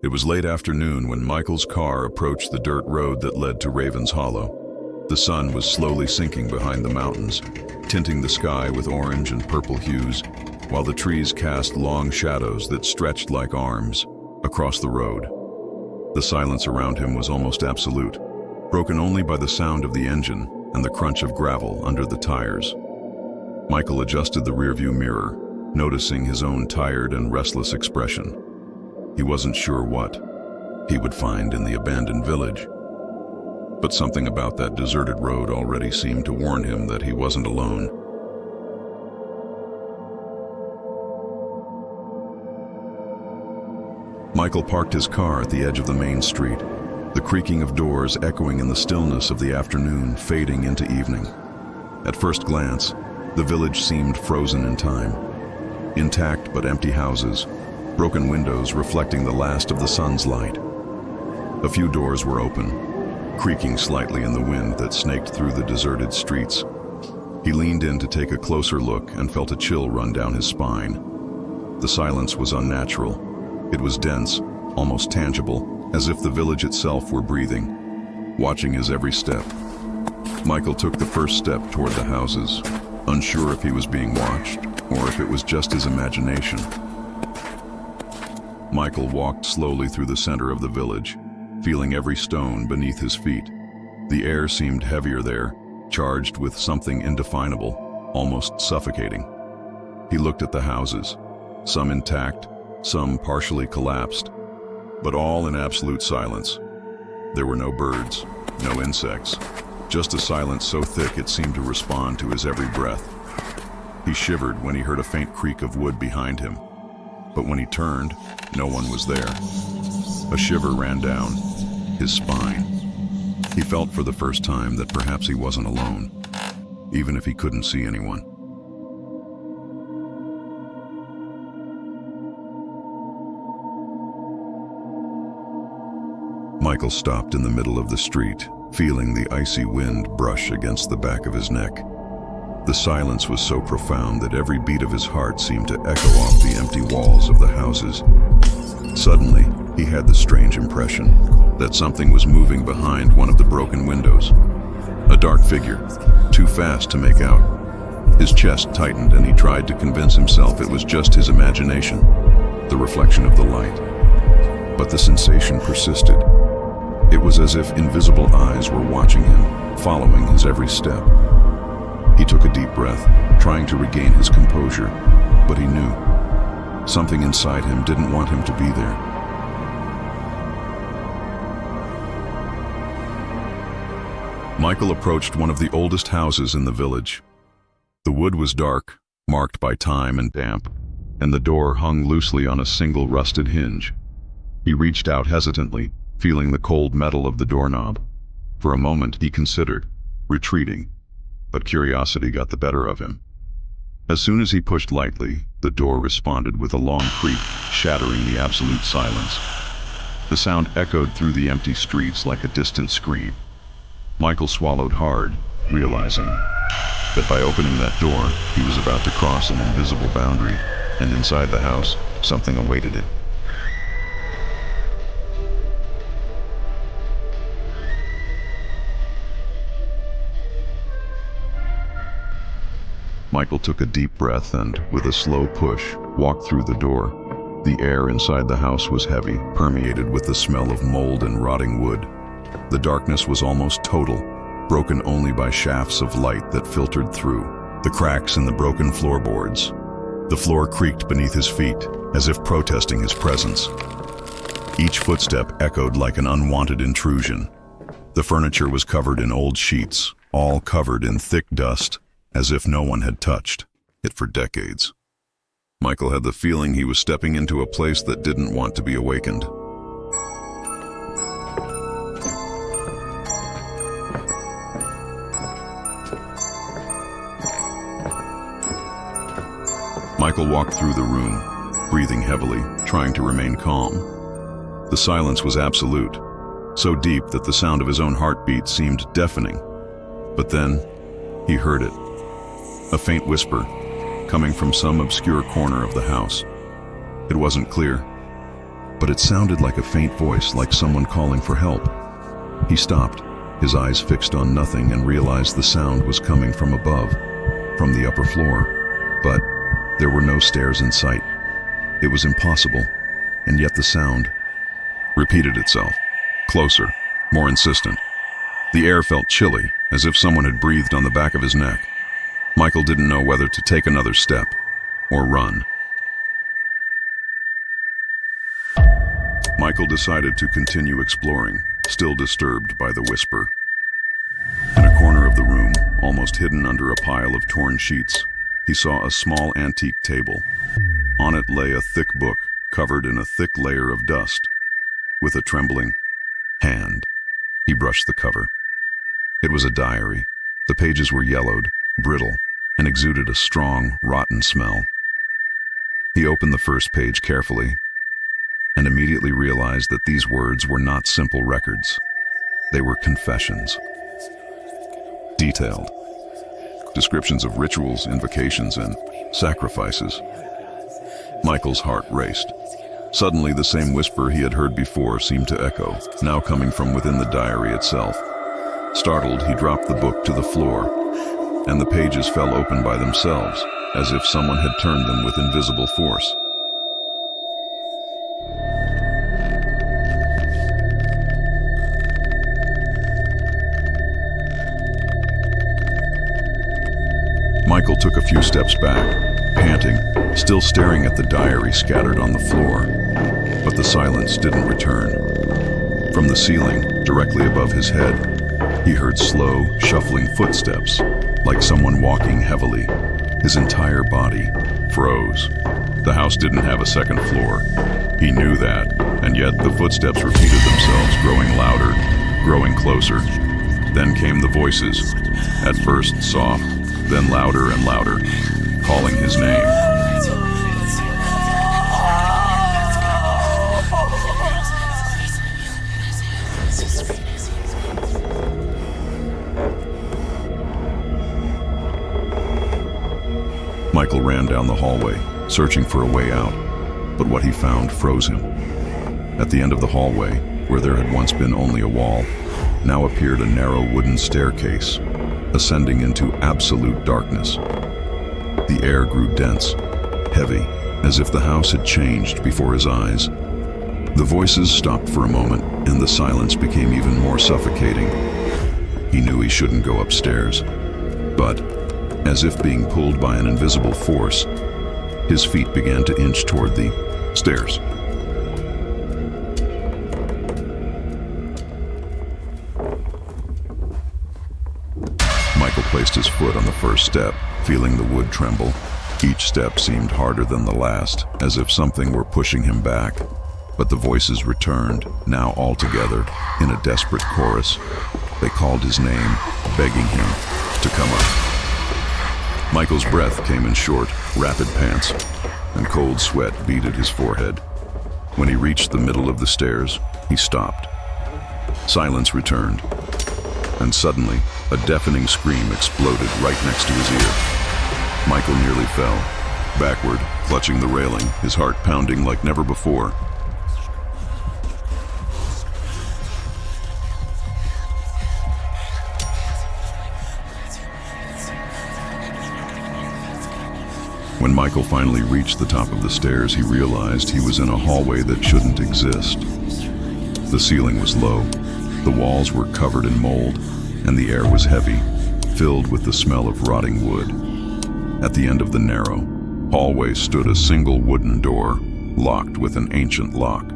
It was late afternoon when Michael's car approached the dirt road that led to Raven's Hollow. The sun was slowly sinking behind the mountains, tinting the sky with orange and purple hues, while the trees cast long shadows that stretched like arms across the road. The silence around him was almost absolute, broken only by the sound of the engine and the crunch of gravel under the tires. Michael adjusted the rearview mirror, noticing his own tired and restless expression. He wasn't sure what he would find in the abandoned village, but something about that deserted road already seemed to warn him that he wasn't alone. Michael parked his car at the edge of the main street, the creaking of doors echoing in the stillness of the afternoon, fading into evening. At first glance, the village seemed frozen in time. Intact but empty houses, broken windows reflecting the last of the sun's light. A few doors were open, creaking slightly in the wind that snaked through the deserted streets. He leaned in to take a closer look and felt a chill run down his spine. The silence was unnatural. It was dense, almost tangible, as if the village itself were breathing, watching his every step. Michael took the first step toward the houses, unsure if he was being watched or if it was just his imagination. Michael walked slowly through the center of the village, feeling every stone beneath his feet. The air seemed heavier there, charged with something indefinable, almost suffocating. He looked at the houses, some intact, some partially collapsed, but all in absolute silence. There were no birds, no insects, just a silence so thick it seemed to respond to his every breath. He shivered when he heard a faint creak of wood behind him, but when he turned, no one was there. A shiver ran down his spine. He felt for the first time that perhaps he wasn't alone, even if he couldn't see anyone. Michael stopped in the middle of the street, feeling the icy wind brush against the back of his neck. The silence was so profound that every beat of his heart seemed to echo off the empty walls of the houses. Suddenly, he had the strange impression that something was moving behind one of the broken windows. A dark figure, too fast to make out. His chest tightened and he tried to convince himself it was just his imagination, the reflection of the light. But the sensation persisted. It was as if invisible eyes were watching him, following his every step. He took a deep breath, trying to regain his composure, but he knew something inside him didn't want him to be there. Michael approached one of the oldest houses in the village. The wood was dark, marked by time and damp, and the door hung loosely on a single rusted hinge. He reached out hesitantly, feeling the cold metal of the doorknob. For a moment he considered retreating, but curiosity got the better of him. As soon as he pushed lightly, the door responded with a long creak, shattering the absolute silence. The sound echoed through the empty streets like a distant scream. Michael swallowed hard, realizing that by opening that door, he was about to cross an invisible boundary, and inside the house, something awaited him. Michael took a deep breath and, with a slow push, walked through the door. The air inside the house was heavy, permeated with the smell of mold and rotting wood. The darkness was almost total, broken only by shafts of light that filtered through the cracks in the broken floorboards. The floor creaked beneath his feet, as if protesting his presence. Each footstep echoed like an unwanted intrusion. The furniture was covered in old sheets, all covered in thick dust, as if no one had touched it for decades. Michael had the feeling he was stepping into a place that didn't want to be awakened. Michael walked through the room, breathing heavily, trying to remain calm. The silence was absolute, so deep that the sound of his own heartbeat seemed deafening. But then, he heard it. A faint whisper, coming from some obscure corner of the house. It wasn't clear, but it sounded like a faint voice, like someone calling for help. He stopped, his eyes fixed on nothing, and realized the sound was coming from above, from the upper floor. But there were no stairs in sight. It was impossible, and yet the sound repeated itself, closer, more insistent. The air felt chilly, as if someone had breathed on the back of his neck. Michael didn't know whether to take another step or run. Michael decided to continue exploring, still disturbed by the whisper. In a corner of the room, almost hidden under a pile of torn sheets, he saw a small antique table. On it lay a thick book, covered in a thick layer of dust. With a trembling hand, he brushed the cover. It was a diary. The pages were yellowed, brittle, and exuded a strong, rotten smell. He opened the first page carefully, and immediately realized that these words were not simple records. They were confessions. Detailed. Descriptions of rituals, invocations, and sacrifices. Michael's heart raced. Suddenly, the same whisper he had heard before seemed to echo, now coming from within the diary itself. Startled, he dropped the book to the floor, and the pages fell open by themselves, as if someone had turned them with invisible force. Michael took a few steps back, panting, still staring at the diary scattered on the floor. But the silence didn't return. From the ceiling, directly above his head, he heard slow, shuffling footsteps, like someone walking heavily. His entire body froze. The house didn't have a second floor. He knew that, and yet the footsteps repeated themselves, growing louder, growing closer. Then came the voices, at first soft, then louder and louder, calling his name. Michael ran down the hallway, searching for a way out, but what he found froze him. At the end of the hallway, where there had once been only a wall, now appeared a narrow wooden staircase, ascending into absolute darkness. The air grew dense, heavy, as if the house had changed before his eyes. The voices stopped for a moment, and the silence became even more suffocating. He knew he shouldn't go upstairs, but, as if being pulled by an invisible force, his feet began to inch toward the stairs. Michael placed his foot on the first step, feeling the wood tremble. Each step seemed harder than the last, as if something were pushing him back. But the voices returned, now all together, in a desperate chorus. They called his name, begging him to come up. Michael's breath came in short, rapid pants, and cold sweat beaded his forehead. When he reached the middle of the stairs, he stopped. Silence returned, and suddenly, a deafening scream exploded right next to his ear. Michael nearly fell, backward, clutching the railing, his heart pounding like never before. When Michael finally reached the top of the stairs, he realized he was in a hallway that shouldn't exist. The ceiling was low, the walls were covered in mold, and the air was heavy, filled with the smell of rotting wood. At the end of the narrow hallway stood a single wooden door, locked with an ancient lock.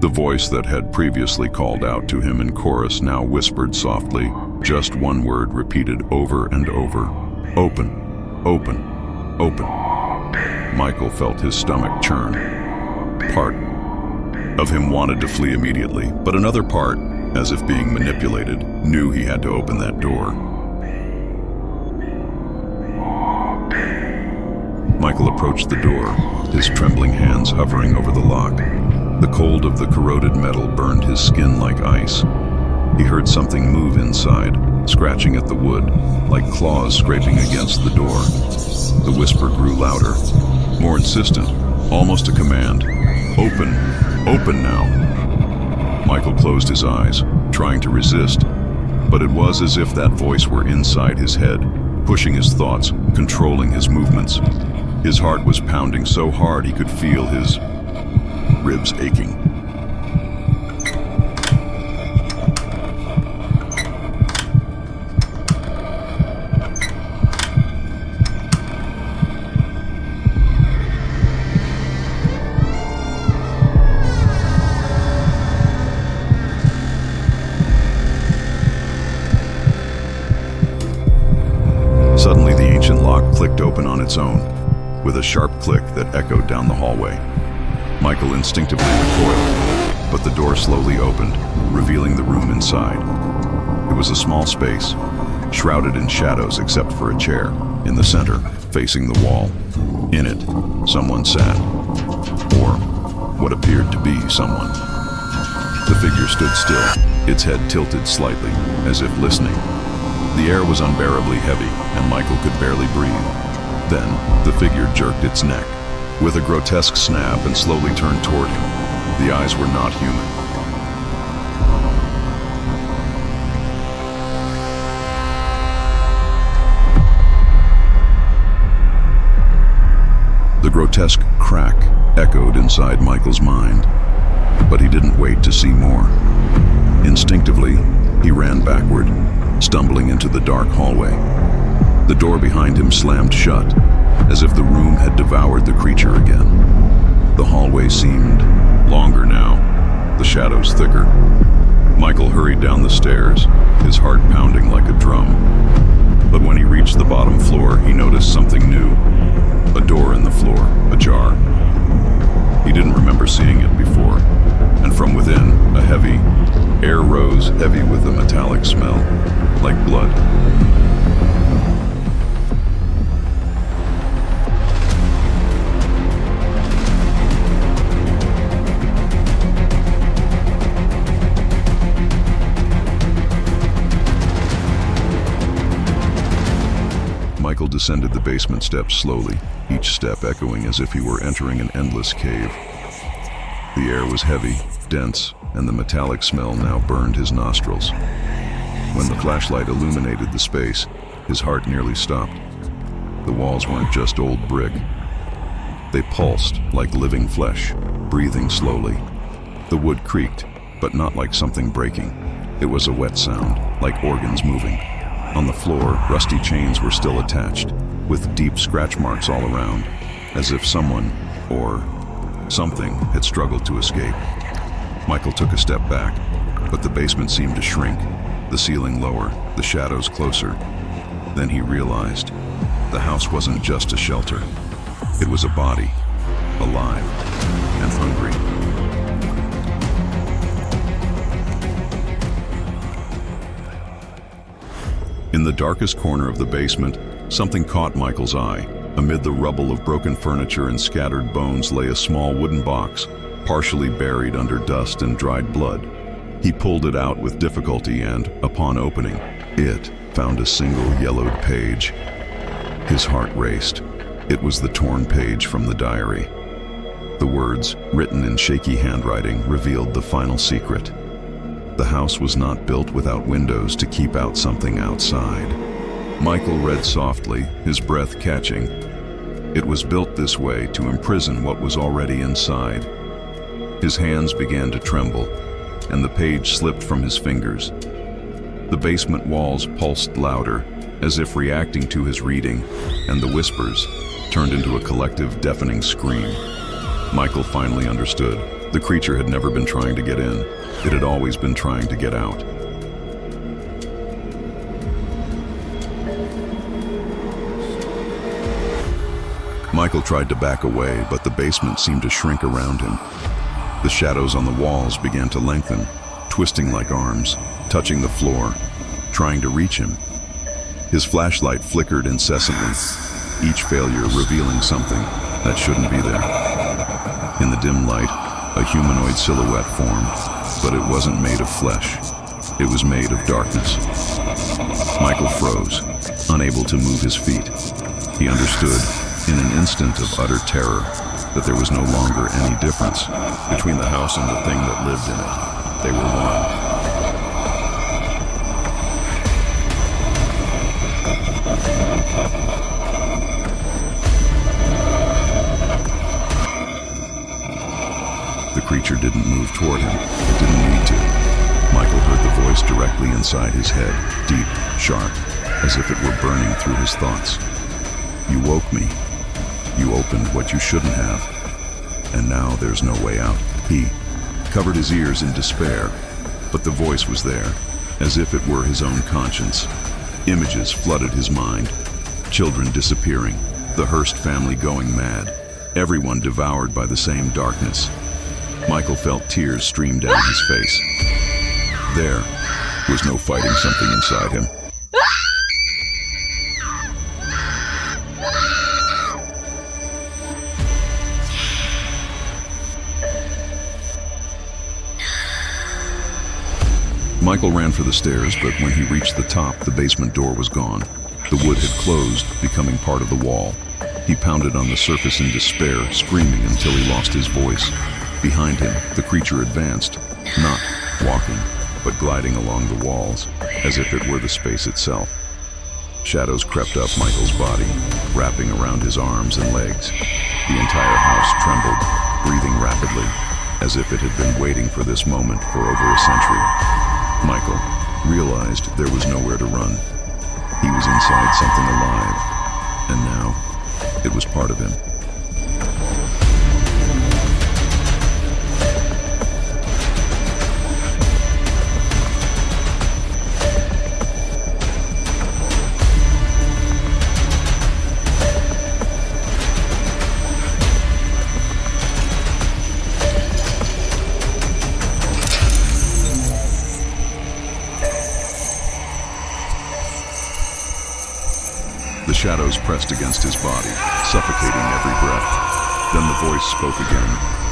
The voice that had previously called out to him in chorus now whispered softly, just one word repeated over and over: "Open, open, open." Michael felt his stomach churn. Part of him wanted to flee immediately, but another part, as if being manipulated, knew he had to open that door. Michael approached the door, his trembling hands hovering over the lock. The cold of the corroded metal burned his skin like ice. He heard something move inside, scratching at the wood, like claws scraping against the door. The whisper grew louder, more insistent, almost a command. Open! Open now! Michael closed his eyes, trying to resist, but it was as if that voice were inside his head, pushing his thoughts, controlling his movements. His heart was pounding so hard he could feel his ribs aching. Suddenly, the ancient lock clicked open on its own, with a sharp click that echoed down the hallway. Michael instinctively recoiled, but the door slowly opened, revealing the room inside. It was a small space, shrouded in shadows except for a chair in the center, facing the wall. In it, someone sat, or what appeared to be someone. The figure stood still, its head tilted slightly, as if listening. The air was unbearably heavy, and Michael could barely breathe. Then, the figure jerked its neck, with a grotesque snap, and slowly turned toward him. The eyes were not human. The grotesque crack echoed inside Michael's mind, but he didn't wait to see more. Instinctively, he ran backward, stumbling into the dark hallway. The door behind him slammed shut, as if the room had devoured the creature again. The hallway seemed longer now, the shadows thicker. Michael hurried down the stairs, his heart pounding like a drum. But when he reached the bottom floor, he noticed something new. A door in the floor, ajar. He didn't remember seeing it before, and from within, a heavy air rose, heavy with a metallic smell, like blood. Michael descended the basement steps slowly, each step echoing as if he were entering an endless cave. The air was heavy, dense, and the metallic smell now burned his nostrils. When the flashlight illuminated the space, his heart nearly stopped. The walls weren't just old brick. They pulsed like living flesh, breathing slowly. The wood creaked, but not like something breaking. It was a wet sound, like organs moving. On the floor, rusty chains were still attached, with deep scratch marks all around, as if someone, or something, had struggled to escape. Michael took a step back, but the basement seemed to shrink, the ceiling lower, the shadows closer. Then he realized the house wasn't just a shelter. It was a body, alive and hungry. In the darkest corner of the basement, something caught Michael's eye. Amid the rubble of broken furniture and scattered bones lay a small wooden box, partially buried under dust and dried blood. He pulled it out with difficulty and, upon opening, it found a single yellowed page. His heart raced. It was the torn page from the diary. The words, written in shaky handwriting, revealed the final secret. The house was not built without windows to keep out something outside. Michael read softly, his breath catching. It was built this way to imprison what was already inside. His hands began to tremble, and the page slipped from his fingers. The basement walls pulsed louder, as if reacting to his reading, and the whispers turned into a collective, deafening scream. Michael finally understood. The creature had never been trying to get in. It had always been trying to get out. Michael tried to back away, but the basement seemed to shrink around him. The shadows on the walls began to lengthen, twisting like arms, touching the floor, trying to reach him. His flashlight flickered incessantly, each failure revealing something that shouldn't be there. In the dim light, a humanoid silhouette formed, but it wasn't made of flesh. It was made of darkness. Michael froze, unable to move his feet. He understood, in an instant of utter terror, that there was no longer any difference between the house and the thing that lived in it. They were one. The creature didn't move toward him. It didn't need to. Michael heard the voice directly inside his head, deep, sharp, as if it were burning through his thoughts. You woke me. You opened what you shouldn't have. And now there's no way out. He covered his ears in despair, but the voice was there, as if it were his own conscience. Images flooded his mind. Children disappearing, the Hearst family going mad, everyone devoured by the same darkness. Michael felt tears stream down his face. There was no fighting something inside him. Michael ran for the stairs, but when he reached the top, the basement door was gone. The wood had closed, becoming part of the wall. He pounded on the surface in despair, screaming until he lost his voice. Behind him, the creature advanced, not walking, but gliding along the walls, as if it were the space itself. Shadows crept up Michael's body, wrapping around his arms and legs. The entire house trembled, breathing rapidly, as if it had been waiting for this moment for over a century. Michael realized there was nowhere to run. He was inside something alive, and now it was part of him. The shadows pressed against his body, suffocating every breath. Then the voice spoke again,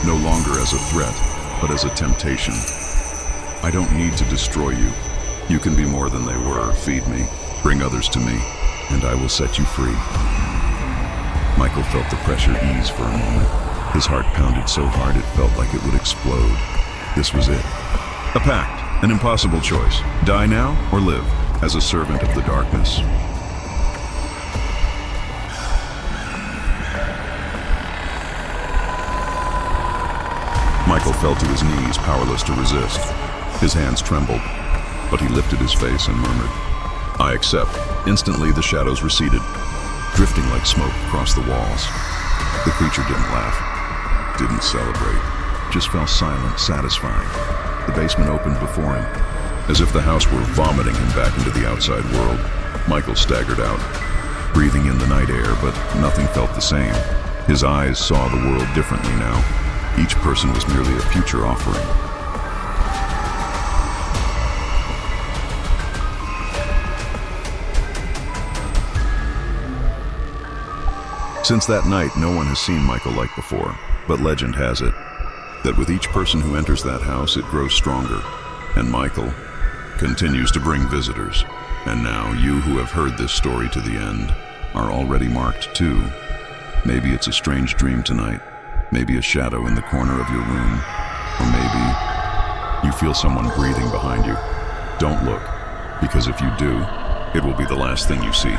no longer as a threat, but as a temptation. I don't need to destroy you. You can be more than they were. Feed me, bring others to me, and I will set you free. Michael felt the pressure ease for a moment. His heart pounded so hard it felt like it would explode. This was it. A pact, an impossible choice. Die now or live as a servant of the darkness. Michael fell to his knees, powerless to resist. His hands trembled, but he lifted his face and murmured, I accept. Instantly, the shadows receded, drifting like smoke across the walls. The creature didn't laugh, didn't celebrate, just fell silent, satisfied. The basement opened before him, as if the house were vomiting him back into the outside world. Michael staggered out, breathing in the night air, but nothing felt the same. His eyes saw the world differently now. Each person was merely a future offering. Since that night, no one has seen Michael like before, but legend has it that with each person who enters that house, it grows stronger, and Michael continues to bring visitors. And now, you who have heard this story to the end are already marked too. Maybe it's a strange dream tonight. Maybe a shadow in the corner of your room, or maybe you feel someone breathing behind you. Don't look, because if you do, it will be the last thing you see.